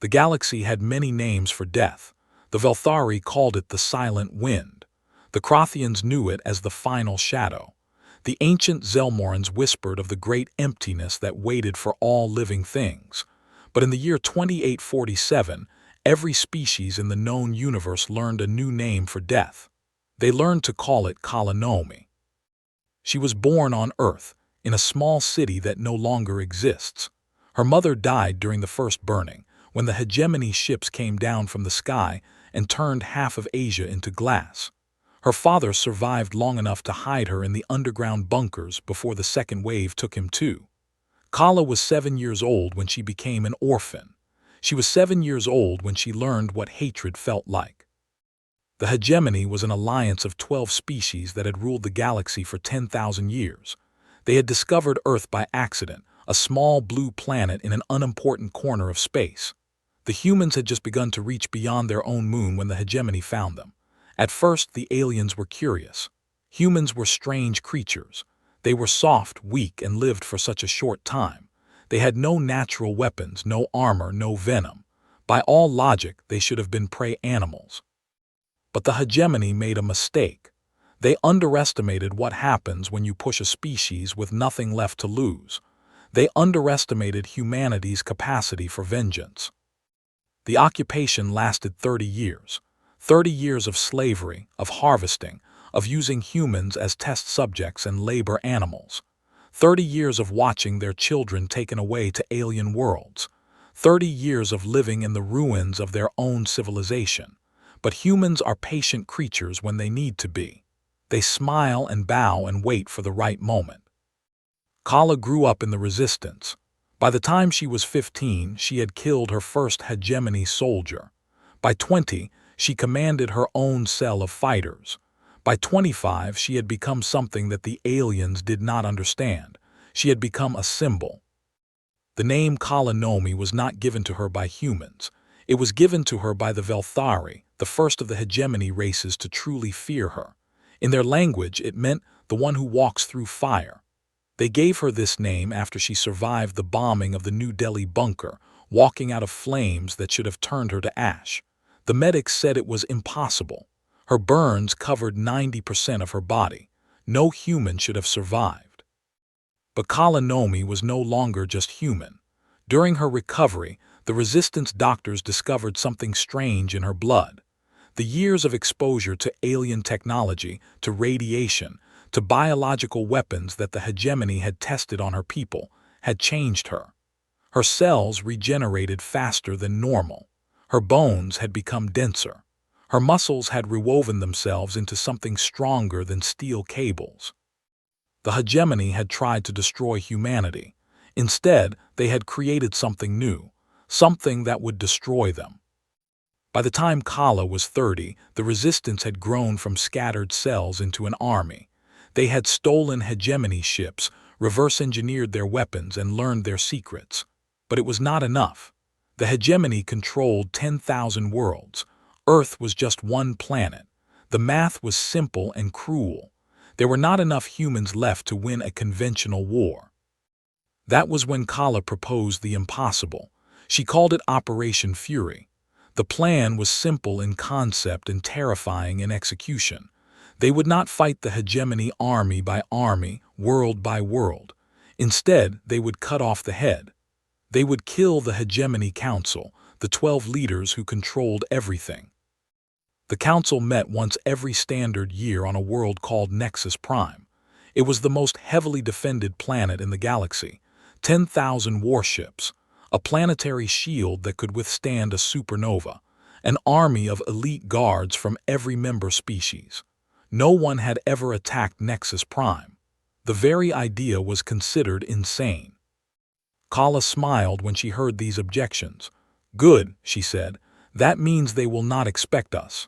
The galaxy had many names for death. The Velthari called it the Silent Wind. The Crothians knew it as the Final Shadow. The ancient Zelmorans whispered of the great emptiness that waited for all living things. But in the year 2847, every species in the known universe learned a new name for death. They learned to call it Nomi. She was born on Earth, in a small city that no longer exists. Her mother died during the first burning, when the hegemony ships came down from the sky and turned half of Asia into glass. Her father survived long enough to hide her in the underground bunkers before the second wave took him too. Kala was 7 years old when she became an orphan. She was 7 years old when she learned what hatred felt like. The hegemony was an alliance of 12 species that had ruled the galaxy for 10,000 years. They had discovered Earth by accident, a small blue planet in an unimportant corner of space. The humans had just begun to reach beyond their own moon when the hegemony found them. At first, the aliens were curious. Humans were strange creatures. They were soft, weak, and lived for such a short time. They had no natural weapons, no armor, no venom. By all logic, they should have been prey animals. But the hegemony made a mistake. They underestimated what happens when you push a species with nothing left to lose. They underestimated humanity's capacity for vengeance. The occupation lasted 30 years. 30 years of slavery, of harvesting, of using humans as test subjects and labor animals. 30 years of watching their children taken away to alien worlds. 30 years of living in the ruins of their own civilization. But humans are patient creatures when they need to be. They smile and bow and wait for the right moment. Kala grew up in the resistance. By the time she was 15, she had killed her first hegemony soldier. By 20, she commanded her own cell of fighters. By 25, she had become something that the aliens did not understand. She had become a symbol. The name Kala Nomi was not given to her by humans. It was given to her by the Velthari, the first of the hegemony races to truly fear her. In their language, it meant the one who walks through fire. They gave her this name after she survived the bombing of the New Delhi bunker, walking out of flames that should have turned her to ash. The medics said it was impossible. Her burns covered 90% of her body. No human should have survived. But Kala Nomi was no longer just human. During her recovery, the resistance doctors discovered something strange in her blood. The years of exposure to alien technology, to radiation, to biological weapons that the hegemony had tested on her people, had changed her. Her cells regenerated faster than normal. Her bones had become denser. Her muscles had rewoven themselves into something stronger than steel cables. The hegemony had tried to destroy humanity. Instead, they had created something new, something that would destroy them. By the time Kala was 30, the resistance had grown from scattered cells into an army. They had stolen hegemony ships, reverse-engineered their weapons, and learned their secrets. But it was not enough. The hegemony controlled 10,000 worlds. Earth was just one planet. The math was simple and cruel. There were not enough humans left to win a conventional war. That was when Kala proposed the impossible. She called it Operation Fury. The plan was simple in concept and terrifying in execution. They would not fight the hegemony army by army, world by world. Instead, they would cut off the head. They would kill the hegemony council, the 12 leaders who controlled everything. The council met once every standard year on a world called Nexus Prime. It was the most heavily defended planet in the galaxy. 10,000 warships, a planetary shield that could withstand a supernova, an army of elite guards from every member species. No one had ever attacked Nexus Prime. The very idea was considered insane. Kala smiled when she heard these objections. "Good," she said. "That means they will not expect us."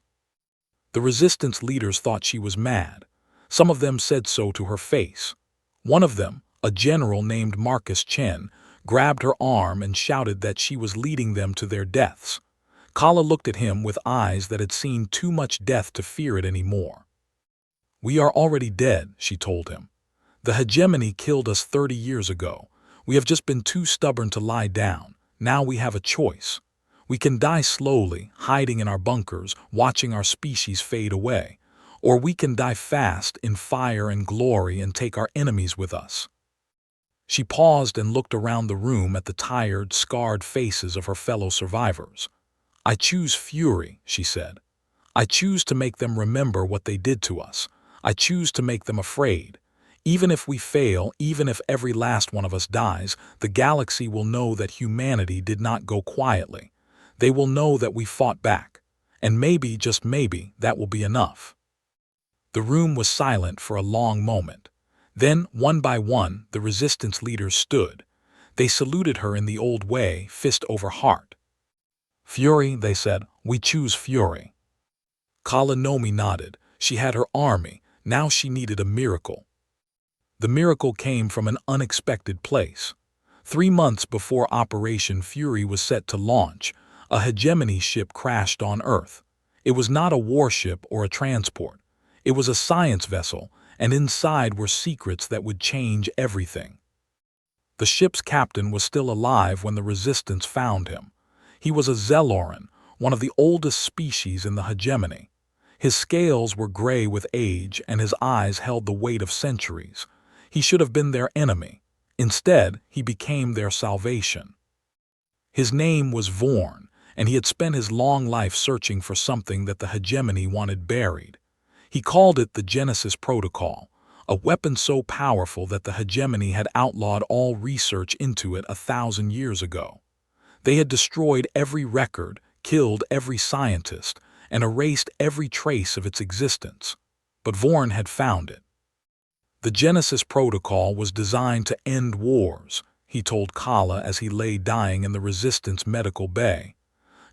The resistance leaders thought she was mad. Some of them said so to her face. One of them, a general named Marcus Chen, grabbed her arm and shouted that she was leading them to their deaths. Kala looked at him with eyes that had seen too much death to fear it anymore. "We are already dead," she told him. "The hegemony killed us 30 years ago. We have just been too stubborn to lie down. Now we have a choice. We can die slowly, hiding in our bunkers, watching our species fade away. Or we can die fast in fire and glory and take our enemies with us. She paused and looked around the room at the tired, scarred faces of her fellow survivors. I choose fury, she said. I choose to make them remember what they did to us. I choose to make them afraid. Even if we fail, even if every last one of us dies, the galaxy will know that humanity did not go quietly. They will know that we fought back. And maybe, just maybe, that will be enough. The room was silent for a long moment. Then, one by one, the resistance leaders stood. They saluted her in the old way, fist over heart. Fury, they said, we choose fury. Nomi nodded. She had her army. Now she needed a miracle. The miracle came from an unexpected place. 3 months before Operation Fury was set to launch, a hegemony ship crashed on Earth. It was not a warship or a transport. It was a science vessel, and inside were secrets that would change everything. The ship's captain was still alive when the resistance found him. He was a Zeloran, one of the oldest species in the hegemony. His scales were gray with age and his eyes held the weight of centuries. He should have been their enemy. Instead, he became their salvation. His name was Vorn, and he had spent his long life searching for something that the hegemony wanted buried. He called it the Genesis Protocol, a weapon so powerful that the hegemony had outlawed all research into it 1,000 years ago. They had destroyed every record, killed every scientist, and erased every trace of its existence. But Vorn had found it. The Genesis Protocol was designed to end wars, he told Kala as he lay dying in the Resistance medical bay.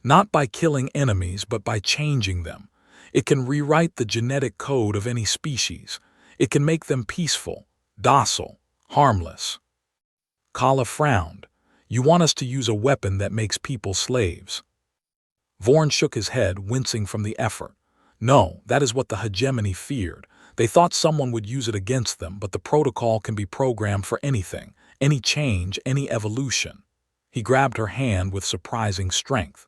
Not by killing enemies, but by changing them. It can rewrite the genetic code of any species. It can make them peaceful, docile, harmless. Kala frowned. You want us to use a weapon that makes people slaves? Vorn shook his head, wincing from the effort. No, that is what the hegemony feared. They thought someone would use it against them, but the protocol can be programmed for anything, any change, any evolution. He grabbed her hand with surprising strength.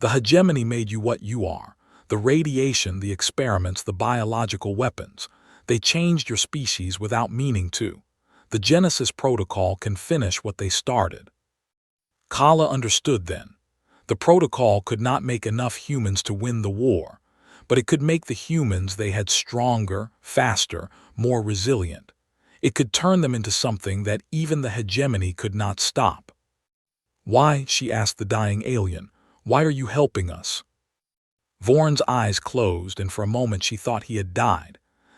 The hegemony made you what you are. The radiation, the experiments, the biological weapons. They changed your species without meaning to. The Genesis Protocol can finish what they started. Kala understood then. The protocol could not make enough humans to win the war, but it could make the humans they had stronger, faster, more resilient. It could turn them into something that even the hegemony could not stop. Why, she asked the dying alien, why are you helping us? Vorn's eyes closed, and for a moment she thought he had died.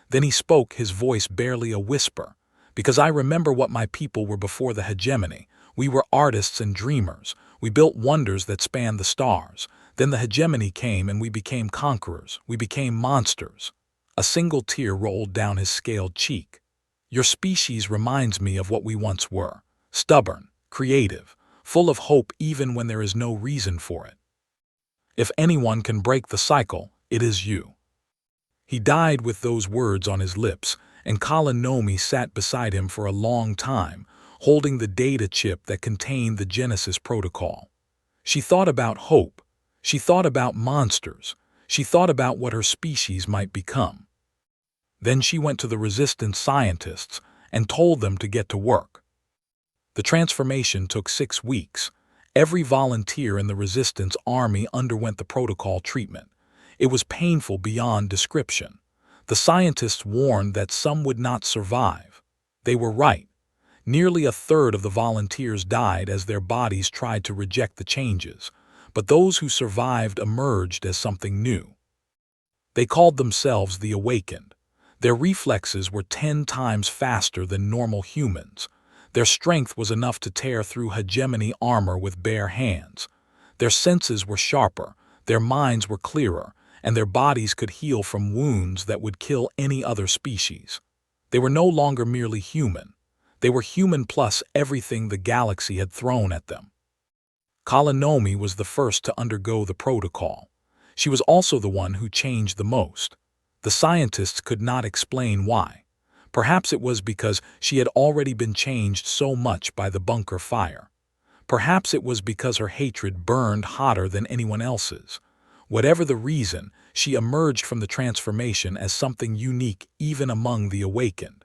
Then he spoke, his voice barely a whisper. Because I remember what my people were before the hegemony. We were artists and dreamers. We built wonders that spanned the stars. Then the hegemony came and we became conquerors. We became monsters. A single tear rolled down his scaled cheek. Your species reminds me of what we once were. Stubborn, creative, full of hope even when there is no reason for it. If anyone can break the cycle, it is you. He died with those words on his lips, and Nomi sat beside him for a long time, holding the data chip that contained the Genesis Protocol. She thought about hope. She thought about monsters. She thought about what her species might become. Then she went to the resistance scientists and told them to get to work. The transformation took 6 weeks. Every volunteer in the resistance army underwent the protocol treatment. It was painful beyond description. The scientists warned that some would not survive. They were right. Nearly a third of the volunteers died as their bodies tried to reject the changes, but those who survived emerged as something new. They called themselves the Awakened. Their reflexes were 10 times faster than normal humans. Their strength was enough to tear through hegemony armor with bare hands. Their senses were sharper, their minds were clearer, and their bodies could heal from wounds that would kill any other species. They were no longer merely human. They were human plus everything the galaxy had thrown at them. Nomi was the first to undergo the protocol. She was also the one who changed the most. The scientists could not explain why. Perhaps it was because she had already been changed so much by the bunker fire. Perhaps it was because her hatred burned hotter than anyone else's. Whatever the reason, she emerged from the transformation as something unique even among the awakened.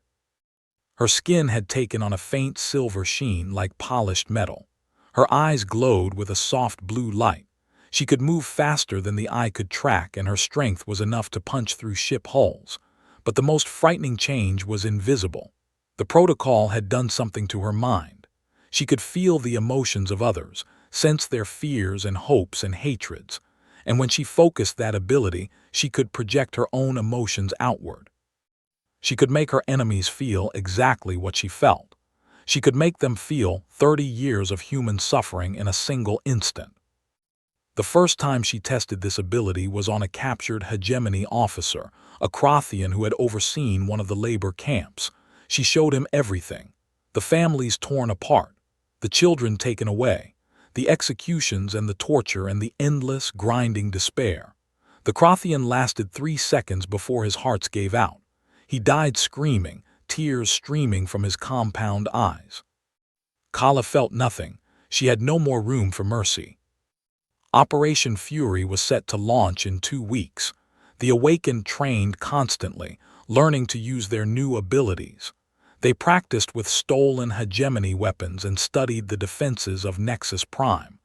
Her skin had taken on a faint silver sheen like polished metal. Her eyes glowed with a soft blue light. She could move faster than the eye could track, and her strength was enough to punch through ship hulls. But the most frightening change was invisible. The protocol had done something to her mind. She could feel the emotions of others, sense their fears and hopes and hatreds, and when she focused that ability, she could project her own emotions outward. She could make her enemies feel exactly what she felt. She could make them feel 30 years of human suffering in a single instant. The first time she tested this ability was on a captured hegemony officer, a Crothian who had overseen one of the labor camps. She showed him everything: the families torn apart, the children taken away, the executions and the torture and the endless, grinding despair. The Crothian lasted 3 seconds before his heart gave out. He died screaming, tears streaming from his compound eyes. Kala felt nothing. She had no more room for mercy. Operation Fury was set to launch in 2 weeks. The awakened trained constantly, learning to use their new abilities. They practiced with stolen hegemony weapons and studied the defenses of Nexus Prime.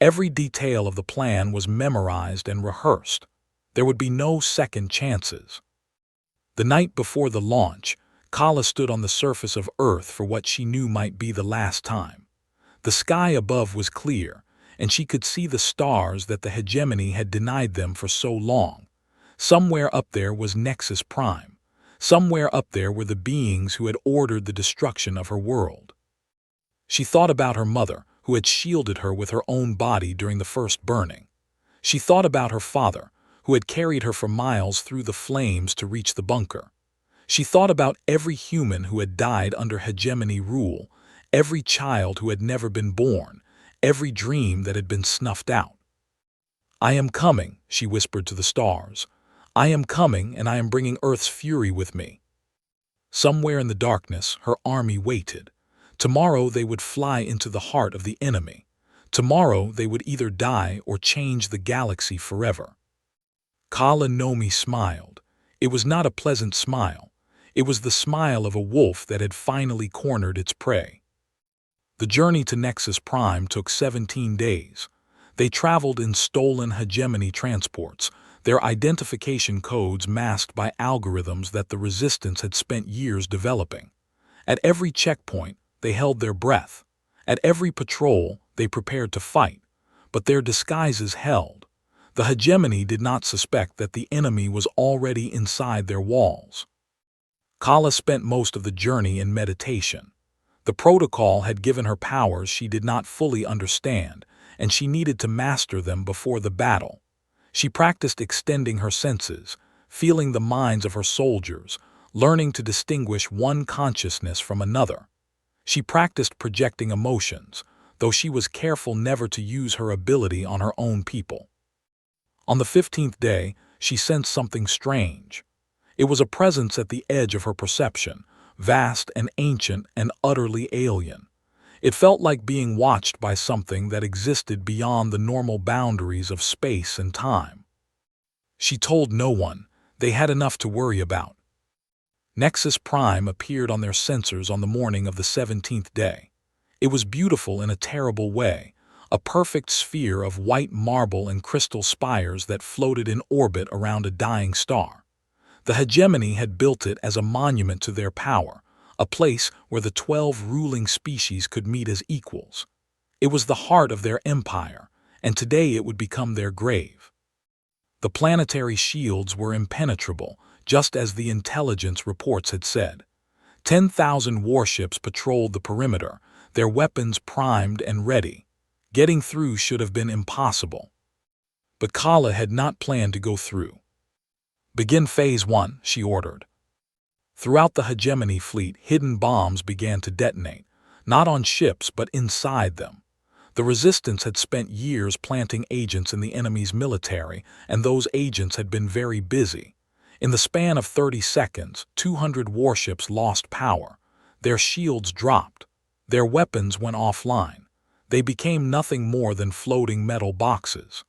Every detail of the plan was memorized and rehearsed. There would be no second chances. The night before the launch, Kala stood on the surface of Earth for what she knew might be the last time. The sky above was clear, and she could see the stars that the hegemony had denied them for so long. Somewhere up there was Nexus Prime. Somewhere up there were the beings who had ordered the destruction of her world. She thought about her mother, who had shielded her with her own body during the first burning. She thought about her father, who had carried her for miles through the flames to reach the bunker. She thought about every human who had died under hegemony rule, every child who had never been born, every dream that had been snuffed out. "I am coming," she whispered to the stars. "I am coming, and I am bringing Earth's fury with me." Somewhere in the darkness, her army waited. Tomorrow they would fly into the heart of the enemy. Tomorrow they would either die or change the galaxy forever. Kala Nomi smiled. It was not a pleasant smile. It was the smile of a wolf that had finally cornered its prey. The journey to Nexus Prime took 17 days. They traveled in stolen hegemony transports, their identification codes masked by algorithms that the Resistance had spent years developing. At every checkpoint, they held their breath. At every patrol, they prepared to fight. But their disguises held. The hegemony did not suspect that the enemy was already inside their walls. Kala spent most of the journey in meditation. The protocol had given her powers she did not fully understand, and she needed to master them before the battle. She practiced extending her senses, feeling the minds of her soldiers, learning to distinguish one consciousness from another. She practiced projecting emotions, though she was careful never to use her ability on her own people. On the 15th day, she sensed something strange. It was a presence at the edge of her perception, vast and ancient and utterly alien. It felt like being watched by something that existed beyond the normal boundaries of space and time. She told no one. They had enough to worry about. Nexus Prime appeared on their sensors on the morning of the 17th day. It was beautiful in a terrible way, a perfect sphere of white marble and crystal spires that floated in orbit around a dying star. The hegemony had built it as a monument to their power, a place where the 12 ruling species could meet as equals. It was the heart of their empire, and today it would become their grave. The planetary shields were impenetrable, just as the intelligence reports had said. 10,000 warships patrolled the perimeter, their weapons primed and ready. Getting through should have been impossible. But Kala had not planned to go through. "Begin Phase 1, she ordered. Throughout the hegemony fleet, hidden bombs began to detonate, not on ships but inside them. The Resistance had spent years planting agents in the enemy's military, and those agents had been very busy. In the span of 30 seconds, 200 warships lost power. Their shields dropped. Their weapons went offline. They became nothing more than floating metal boxes.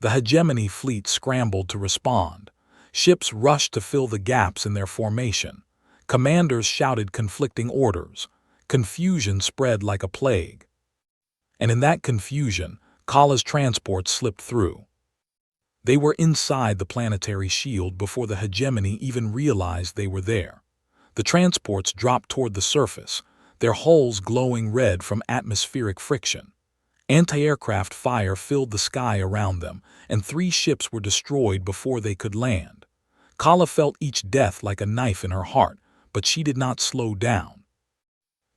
The hegemony fleet scrambled to respond. Ships rushed to fill the gaps in their formation. Commanders shouted conflicting orders. Confusion spread like a plague. And in that confusion, Kala's transports slipped through. They were inside the planetary shield before the hegemony even realized they were there. The transports dropped toward the surface, their hulls glowing red from atmospheric friction. Anti-aircraft fire filled the sky around them, and 3 ships were destroyed before they could land. Kala felt each death like a knife in her heart, but she did not slow down.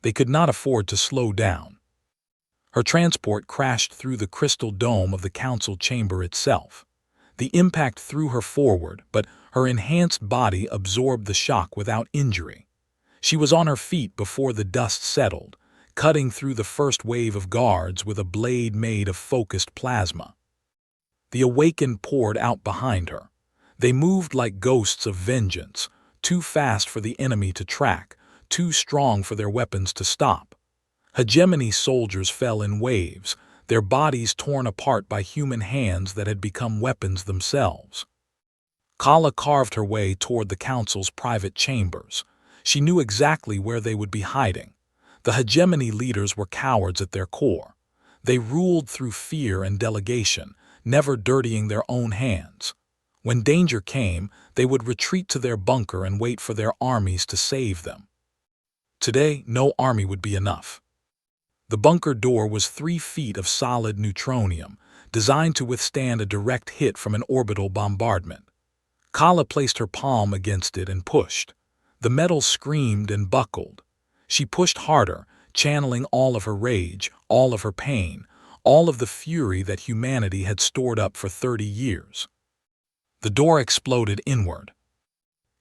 They could not afford to slow down. Her transport crashed through the crystal dome of the council chamber itself. The impact threw her forward, but her enhanced body absorbed the shock without injury. She was on her feet before the dust settled, cutting through the first wave of guards with a blade made of focused plasma. The awakened poured out behind her. They moved like ghosts of vengeance, too fast for the enemy to track, too strong for their weapons to stop. Hegemony soldiers fell in waves, their bodies torn apart by human hands that had become weapons themselves. Kala carved her way toward the council's private chambers. She knew exactly where they would be hiding. The hegemony leaders were cowards at their core. They ruled through fear and delegation, never dirtying their own hands. When danger came, they would retreat to their bunker and wait for their armies to save them. Today, no army would be enough. The bunker door was 3 feet of solid neutronium, designed to withstand a direct hit from an orbital bombardment. Kala placed her palm against it and pushed. The metal screamed and buckled. She pushed harder, channeling all of her rage, all of her pain, all of the fury that humanity had stored up for 30 years. The door exploded inward.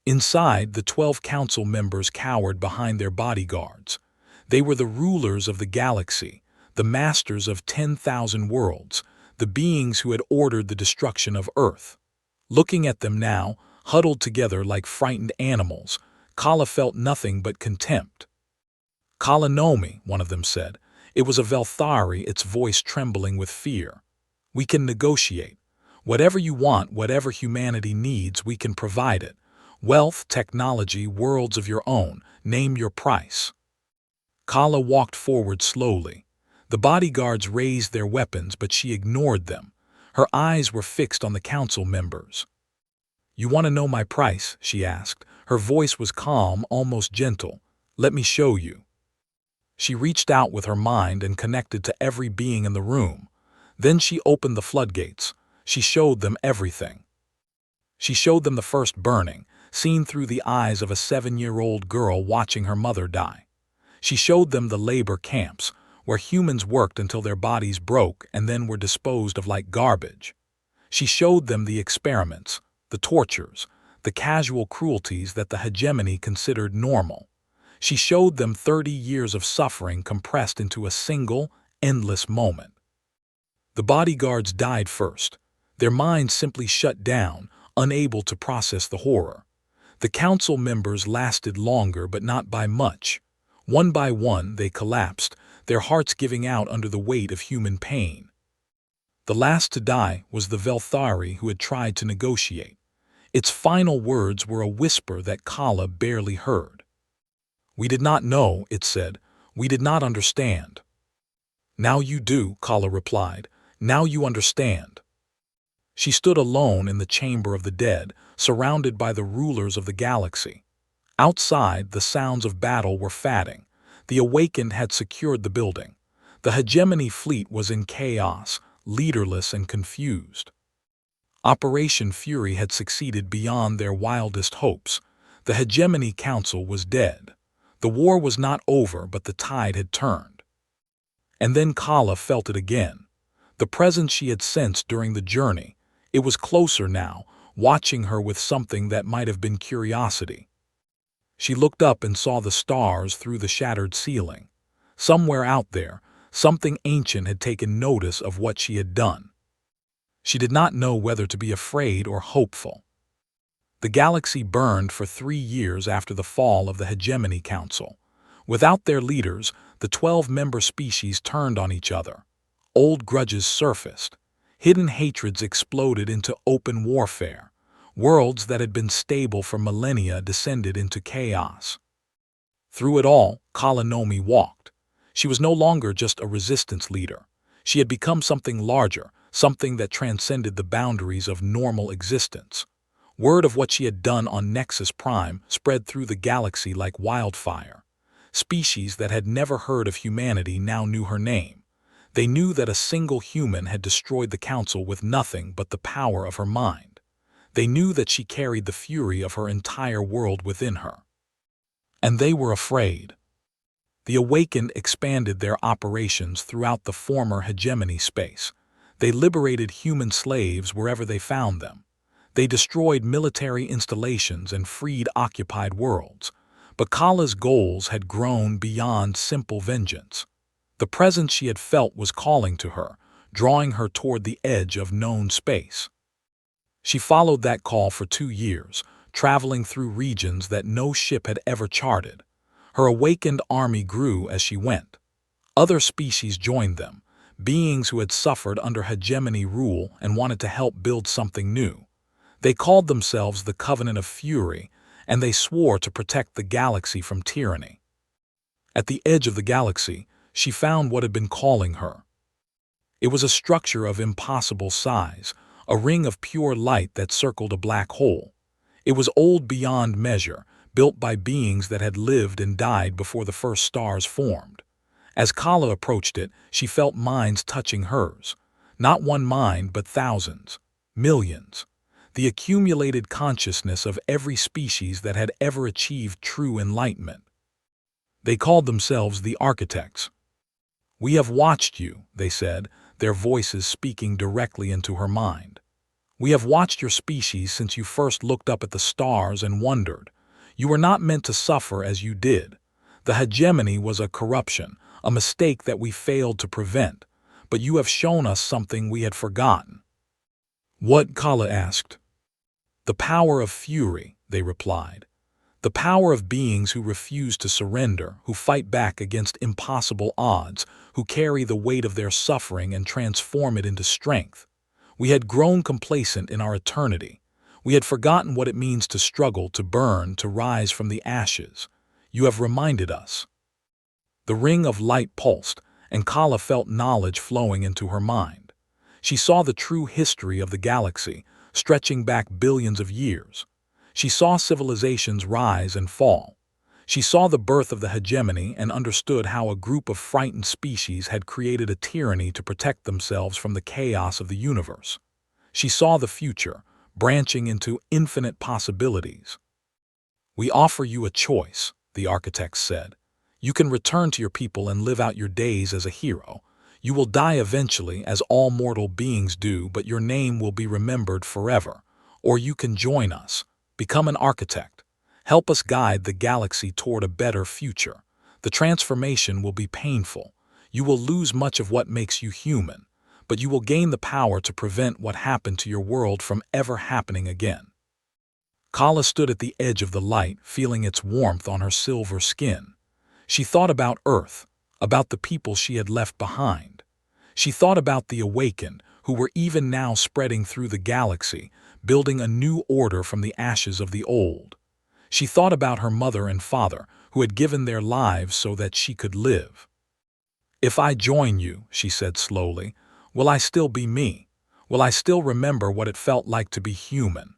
Inside, the 12 council members cowered behind their bodyguards. They were the rulers of the galaxy, the masters of 10,000 worlds, the beings who had ordered the destruction of Earth. Looking at them now, huddled together like frightened animals, Kala felt nothing but contempt. "Kala Nomi," one of them said. It was a Velthari, its voice trembling with fear. "We can negotiate. Whatever you want, whatever humanity needs, we can provide it. Wealth, technology, worlds of your own. Name your price." Kala walked forward slowly. The bodyguards raised their weapons, but she ignored them. Her eyes were fixed on the council members. "You want to know my price?" she asked. Her voice was calm, almost gentle. "Let me show you." She reached out with her mind and connected to every being in the room. Then she opened the floodgates. She showed them everything. She showed them the first burning, seen through the eyes of a 7-year-old girl watching her mother die. She showed them the labor camps, where humans worked until their bodies broke and then were disposed of like garbage. She showed them the experiments, the tortures, the casual cruelties that the hegemony considered normal. She showed them 30 years of suffering compressed into a single, endless moment. The bodyguards died first. Their minds simply shut down, unable to process the horror. The council members lasted longer, but not by much. One by one, they collapsed, their hearts giving out under the weight of human pain. The last to die was the Velthari who had tried to negotiate. Its final words were a whisper that Kala barely heard. "We did not know," it said. "We did not understand." "Now you do," Kala replied. "Now you understand." She stood alone in the chamber of the dead, surrounded by the rulers of the galaxy. Outside, the sounds of battle were fading. The awakened had secured the building. The hegemony fleet was in chaos, leaderless and confused. Operation Fury had succeeded beyond their wildest hopes. The hegemony council was dead. The war was not over, but the tide had turned. And then Kala felt it again. The presence she had sensed during the journey. It was closer now, watching her with something that might have been curiosity. She looked up and saw the stars through the shattered ceiling. Somewhere out there, something ancient had taken notice of what she had done. She did not know whether to be afraid or hopeful. The galaxy burned for 3 years after the fall of the Hegemony Council. Without their leaders, The 12-member species turned on each other. Old grudges surfaced. Hidden hatreds exploded into open warfare. Worlds that had been stable for millennia descended into chaos. Through it all, Nomi walked. She was no longer just a resistance leader. She had become something larger, something that transcended the boundaries of normal existence. Word of what she had done on Nexus Prime spread through the galaxy like wildfire. Species that had never heard of humanity now knew her name. They knew that a single human had destroyed the Council with nothing but the power of her mind. They knew that she carried the fury of her entire world within her. And they were afraid. The Awakened expanded their operations throughout the former hegemony space. They liberated human slaves wherever they found them. They destroyed military installations and freed occupied worlds. But Kala's goals had grown beyond simple vengeance. The presence she had felt was calling to her, drawing her toward the edge of known space. She followed that call for 2 years, traveling through regions that no ship had ever charted. Her awakened army grew as she went. Other species joined them, beings who had suffered under hegemony rule and wanted to help build something new. They called themselves the Covenant of Fury, and they swore to protect the galaxy from tyranny. At the edge of the galaxy, she found what had been calling her. It was a structure of impossible size, a ring of pure light that circled a black hole. It was old beyond measure, built by beings that had lived and died before the first stars formed. As Kala approached it, she felt minds touching hers. Not one mind, but thousands, millions. The accumulated consciousness of every species that had ever achieved true enlightenment. They called themselves the Architects. "We have watched you," they said, their voices speaking directly into her mind. "We have watched your species since you first looked up at the stars and wondered. You were not meant to suffer as you did. The hegemony was a corruption, a mistake that we failed to prevent, but you have shown us something we had forgotten." "What?" Kala asked. "The power of fury," they replied. "The power of beings who refuse to surrender, who fight back against impossible odds, who carry the weight of their suffering and transform it into strength. We had grown complacent in our eternity. We had forgotten what it means to struggle, to burn, to rise from the ashes. You have reminded us." The ring of light pulsed, and Kala felt knowledge flowing into her mind. She saw the true history of the galaxy, stretching back billions of years. She saw civilizations rise and fall. She saw the birth of the hegemony and understood how a group of frightened species had created a tyranny to protect themselves from the chaos of the universe. She saw the future, branching into infinite possibilities. "We offer you a choice," the Architects said. "You can return to your people and live out your days as a hero. You will die eventually, as all mortal beings do, but your name will be remembered forever. Or you can join us. Become an architect. Help us guide the galaxy toward a better future. The transformation will be painful. You will lose much of what makes you human, but you will gain the power to prevent what happened to your world from ever happening again." Kala stood at the edge of the light, feeling its warmth on her silver skin. She thought about Earth, about the people she had left behind. She thought about the Awakened, who were even now spreading through the galaxy, building a new order from the ashes of the old. She thought about her mother and father, who had given their lives so that she could live. "If I join you," she said slowly, "will I still be me? Will I still remember what it felt like to be human?"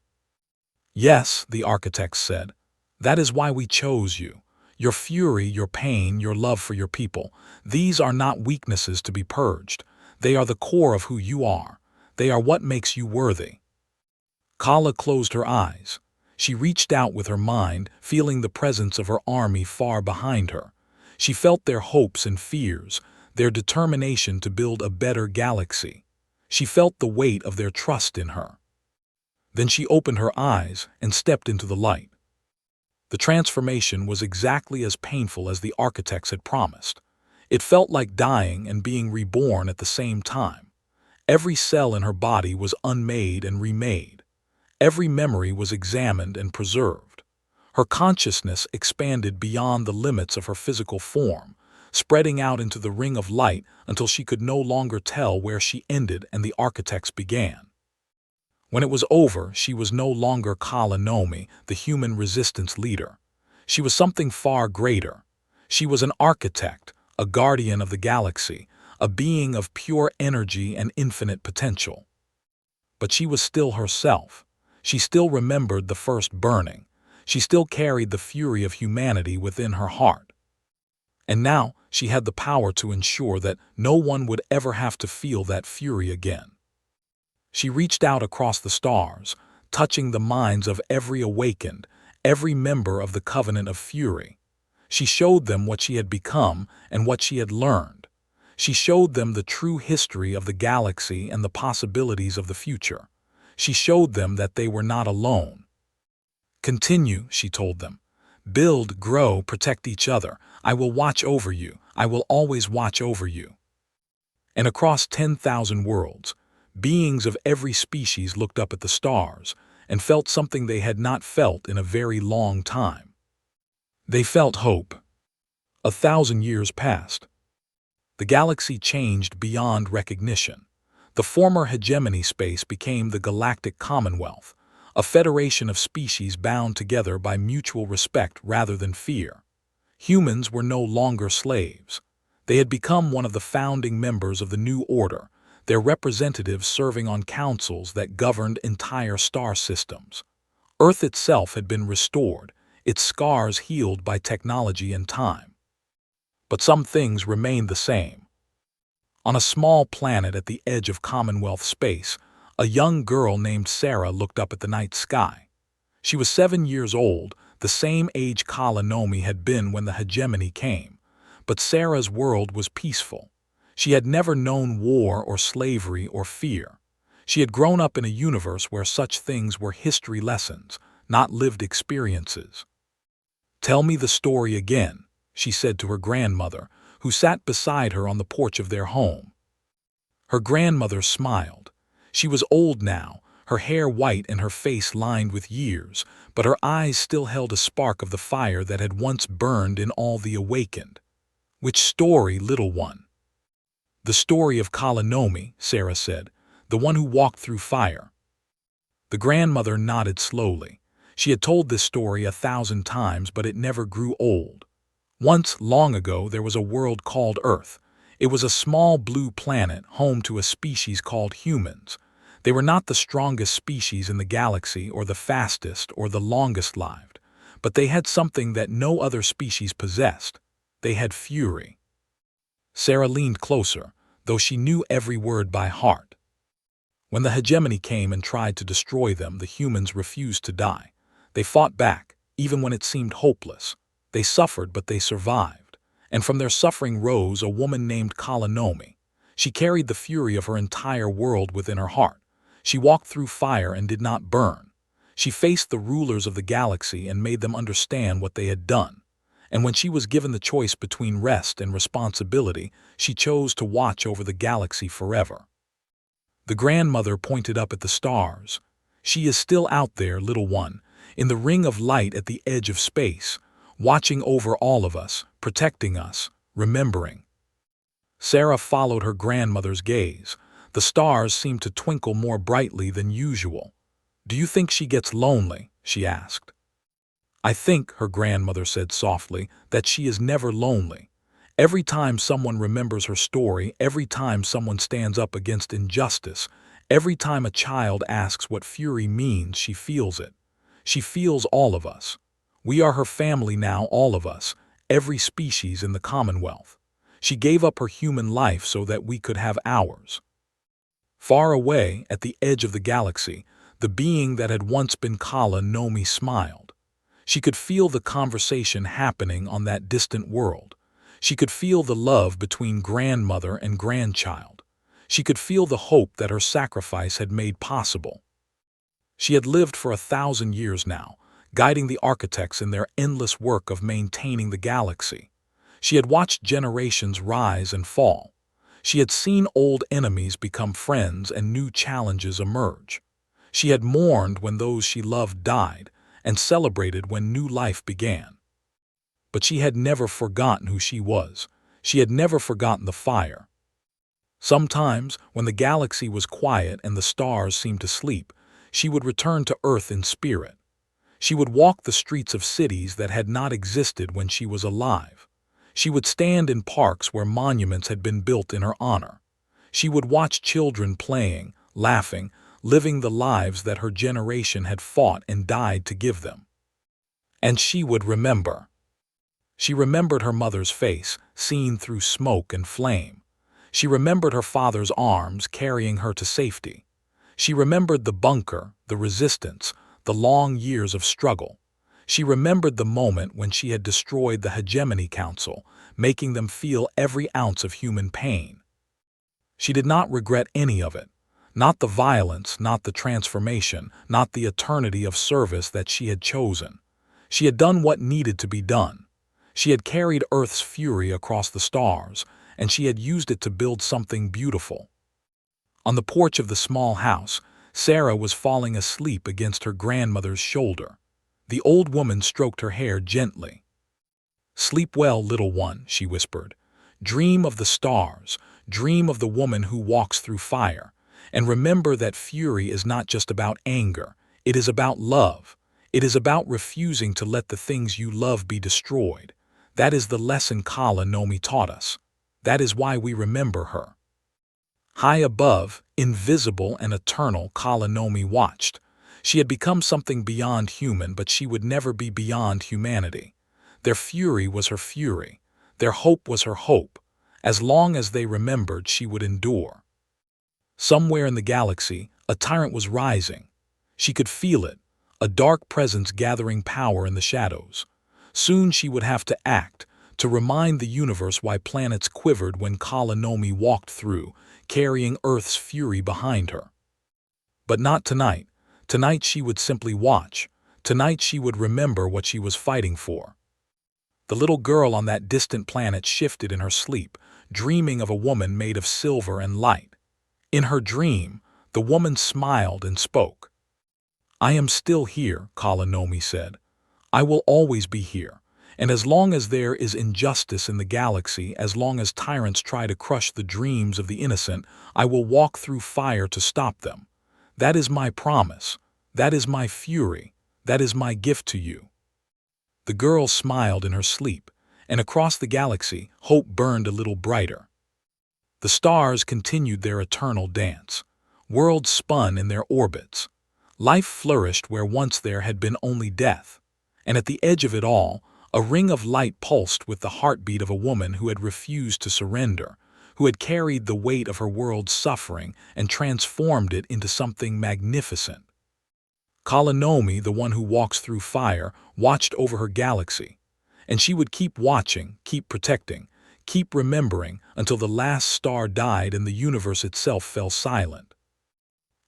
"Yes," the Architects said. "That is why we chose you. Your fury, your pain, your love for your people, these are not weaknesses to be purged. They are the core of who you are. They are what makes you worthy." Kala closed her eyes. She reached out with her mind, feeling the presence of her army far behind her. She felt their hopes and fears, their determination to build a better galaxy. She felt the weight of their trust in her. Then she opened her eyes and stepped into the light. The transformation was exactly as painful as the Architects had promised. It felt like dying and being reborn at the same time. Every cell in her body was unmade and remade. Every memory was examined and preserved. Her consciousness expanded beyond the limits of her physical form, spreading out into the ring of light until she could no longer tell where she ended and the architects began. When it was over, she was no longer Kala Nomi, the human resistance leader. She was something far greater. She was an architect, a guardian of the galaxy, a being of pure energy and infinite potential. But she was still herself. She still remembered the first burning. She still carried the fury of humanity within her heart. And now she had the power to ensure that no one would ever have to feel that fury again. She reached out across the stars, touching the minds of every awakened, every member of the Covenant of Fury. She showed them what she had become and what she had learned. She showed them the true history of the galaxy and the possibilities of the future. She showed them that they were not alone. "Continue," she told them. "Build, grow, protect each other. I will watch over you. I will always watch over you." And across 10,000 worlds, beings of every species looked up at the stars and felt something they had not felt in a very long time. They felt hope. 1,000 years passed. The galaxy changed beyond recognition. The former hegemony space became the Galactic Commonwealth, a federation of species bound together by mutual respect rather than fear. Humans were no longer slaves. They had become one of the founding members of the new order, their representatives serving on councils that governed entire star systems. Earth itself had been restored, its scars healed by technology and time. But some things remained the same. On a small planet at the edge of Commonwealth space, a young girl named Sarah looked up at the night sky. She was 7 years old, the same age Kala Nomi had been when the hegemony came. But Sarah's world was peaceful. She had never known war or slavery or fear. She had grown up in a universe where such things were history lessons, not lived experiences. "Tell me the story again," she said to her grandmother, who sat beside her on the porch of their home. Her grandmother smiled. She was old now, her hair white and her face lined with years, but her eyes still held a spark of the fire that had once burned in all the awakened. "Which story, little one?" "The story of Kala Nomi," Sarah said, "the one who walked through fire." The grandmother nodded slowly. She had told this story 1,000 times, but it never grew old. Once, long ago, there was a world called Earth. It was a small blue planet, home to a species called humans. They were not the strongest species in the galaxy or the fastest or the longest lived, but they had something that no other species possessed. They had fury. Sarah leaned closer, though she knew every word by heart. When the hegemony came and tried to destroy them, the humans refused to die. They fought back, even when it seemed hopeless. They suffered, but they survived. And from their suffering rose a woman named Kala Nomi. She carried the fury of her entire world within her heart. She walked through fire and did not burn. She faced the rulers of the galaxy and made them understand what they had done. And when she was given the choice between rest and responsibility, she chose to watch over the galaxy forever. The grandmother pointed up at the stars. "She is still out there, little one, in the ring of light at the edge of space, watching over all of us, protecting us, remembering." Sarah followed her grandmother's gaze. The stars seemed to twinkle more brightly than usual. "Do you think she gets lonely?" she asked. "I think," her grandmother said softly, "that she is never lonely. Every time someone remembers her story, every time someone stands up against injustice, every time a child asks what fury means, she feels it. She feels all of us. We are her family now, all of us, every species in the Commonwealth. She gave up her human life so that we could have ours." Far away, at the edge of the galaxy, the being that had once been Kala Nomi smiled. She could feel the conversation happening on that distant world. She could feel the love between grandmother and grandchild. She could feel the hope that her sacrifice had made possible. She had lived for 1,000 years now, guiding the architects in their endless work of maintaining the galaxy. She had watched generations rise and fall. She had seen old enemies become friends and new challenges emerge. She had mourned when those she loved died and celebrated when new life began. But she had never forgotten who she was. She had never forgotten the fire. Sometimes, when the galaxy was quiet and the stars seemed to sleep, she would return to Earth in spirit. She would walk the streets of cities that had not existed when she was alive. She would stand in parks where monuments had been built in her honor. She would watch children playing, laughing, living the lives that her generation had fought and died to give them. And she would remember. She remembered her mother's face, seen through smoke and flame. She remembered her father's arms carrying her to safety. She remembered the bunker, the resistance, the long years of struggle. She remembered the moment when she had destroyed the Hegemony Council, making them feel every ounce of human pain. She did not regret any of it. Not the violence, not the transformation, not the eternity of service that she had chosen. She had done what needed to be done. She had carried Earth's fury across the stars, and she had used it to build something beautiful. On the porch of the small house, Sarah was falling asleep against her grandmother's shoulder. The old woman stroked her hair gently. "Sleep well, little one," she whispered. "Dream of the stars, dream of the woman who walks through fire, and remember that fury is not just about anger, it is about love. It is about refusing to let the things you love be destroyed. That is the lesson Kala Nomi taught us. That is why we remember her." High above, invisible and eternal, Kala Nomi watched. She had become something beyond human, but she would never be beyond humanity. Their fury was her fury. Their hope was her hope. As long as they remembered, she would endure. Somewhere in the galaxy, a tyrant was rising. She could feel it, a dark presence gathering power in the shadows. Soon she would have to act, to remind the universe why planets quivered when Kala Nomi walked through, carrying Earth's fury behind her. But not tonight. Tonight she would simply watch. Tonight she would remember what she was fighting for. The little girl on that distant planet shifted in her sleep, dreaming of a woman made of silver and light. In her dream, the woman smiled and spoke. "I am still here," Kala Nomi said. "I will always be here. And as long as there is injustice in the galaxy, as long as tyrants try to crush the dreams of the innocent, I will walk through fire to stop them. That is my promise. That is my fury. That is my gift to you." The girl smiled in her sleep, and across the galaxy, hope burned a little brighter. The stars continued their eternal dance. Worlds spun in their orbits. Life flourished where once there had been only death. And at the edge of it all, a ring of light pulsed with the heartbeat of a woman who had refused to surrender, who had carried the weight of her world's suffering and transformed it into something magnificent. Kala Nomi, the one who walks through fire, watched over her galaxy. And she would keep watching, keep protecting, keep remembering until the last star died and the universe itself fell silent.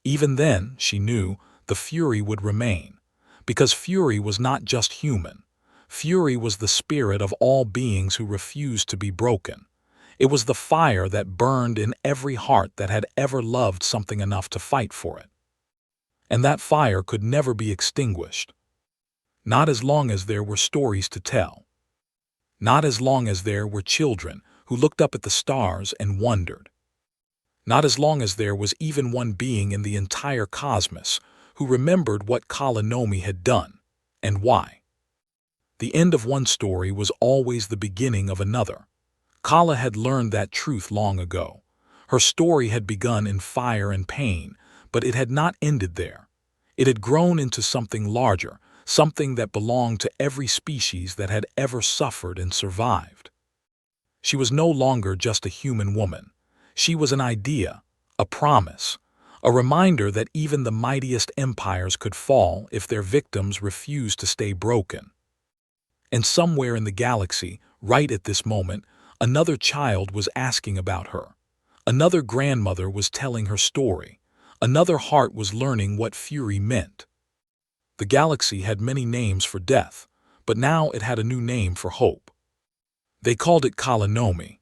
Even then, she knew, the fury would remain. Because fury was not just human. Fury was the spirit of all beings who refused to be broken. It was the fire that burned in every heart that had ever loved something enough to fight for it. And that fire could never be extinguished. Not as long as there were stories to tell. Not as long as there were children who looked up at the stars and wondered. Not as long as there was even one being in the entire cosmos who remembered what Kala Nomi had done, and why. The end of one story was always the beginning of another. Kala had learned that truth long ago. Her story had begun in fire and pain, but it had not ended there. It had grown into something larger, something that belonged to every species that had ever suffered and survived. She was no longer just a human woman. She was an idea, a promise, a reminder that even the mightiest empires could fall if their victims refused to stay broken. And somewhere in the galaxy, right at this moment, another child was asking about her. Another grandmother was telling her story. Another heart was learning what fury meant. The galaxy had many names for death, but now it had a new name for hope. They called it Kala Nomi.